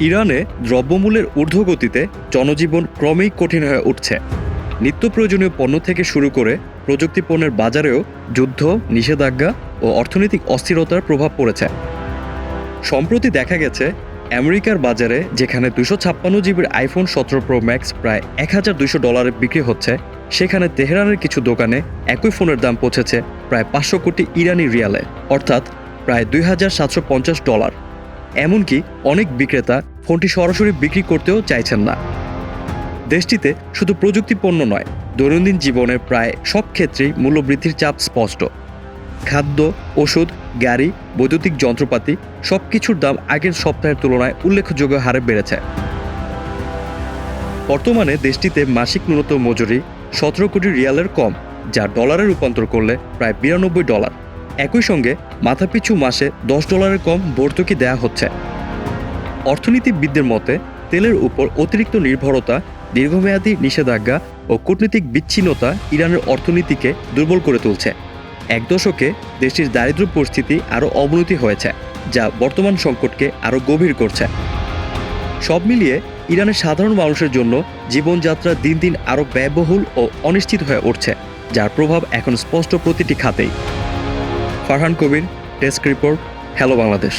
ইরানে দ্রব্যমূল্যের ঊর্ধ্বগতিতে জনজীবন ক্রমেই কঠিন হয়ে উঠছে। নিত্য প্রয়োজনীয় পণ্য থেকে শুরু করে প্রযুক্তি পণ্যের বাজারেও যুদ্ধ, নিষেধাজ্ঞা ও অর্থনৈতিক অস্থিরতার প্রভাব পড়েছে। সম্প্রতি দেখা গেছে আমেরিকার বাজারে যেখানে 256 জিবির আইফোন 17 প্রো ম্যাক্স প্রায় $1200 বিক্রি হচ্ছে, সেখানে তেহরানের কিছু দোকানে একই ফোনের দাম পৌঁছেছে প্রায় 500 কোটি ইরানি রিয়ালে, অর্থাৎ প্রায় $2750। এমনকি অনেক বিক্রেতা ফোনটি সরাসরি বিক্রি করতেও চাইছেন না। দেশটিতে শুধু প্রযুক্তি পণ্য নয়, দৈনন্দিন জীবনের প্রায় সব ক্ষেত্রেই মূল্যবৃদ্ধির চাপ স্পষ্ট। খাদ্য, ওষুধ, গাড়ি, বৈদ্যুতিক যন্ত্রপাতি সবকিছুর দাম আগের সপ্তাহের তুলনায় উল্লেখযোগ্য হারে বেড়েছে। বর্তমানে দেশটিতে মাসিক ন্যূনতম মজুরি 17 কোটি রিয়ালের কম, যা ডলারে রূপান্তর করলে প্রায় $92। একই সঙ্গে মাথাপিছু মাসে $10 কম ভর্তুকি দেয়া হচ্ছে। অর্থনীতিবিদদের মতে তেলের উপর অতিরিক্ত নির্ভরতা, দীর্ঘমেয়াদী নিষেধাজ্ঞা ও কূটনৈতিক বিচ্ছিন্নতা ইরানের অর্থনীতিকে দুর্বল করে তুলছে। এক দশকে দেশটির দারিদ্র্য পরিস্থিতি আরও অবনতি হয়েছে, যা বর্তমান সংকটকে আরও গভীর করছে। সব মিলিয়ে ইরানের সাধারণ মানুষের জন্য জীবনযাত্রা দিন দিন আরও ব্যয়বহুল ও অনিশ্চিত হয়ে উঠছে, যার প্রভাব এখন স্পষ্ট প্রতিটি খাতেই। ফারহান কবির, ডেস্ক রিপোর্ট, হ্যালো বাংলাদেশ।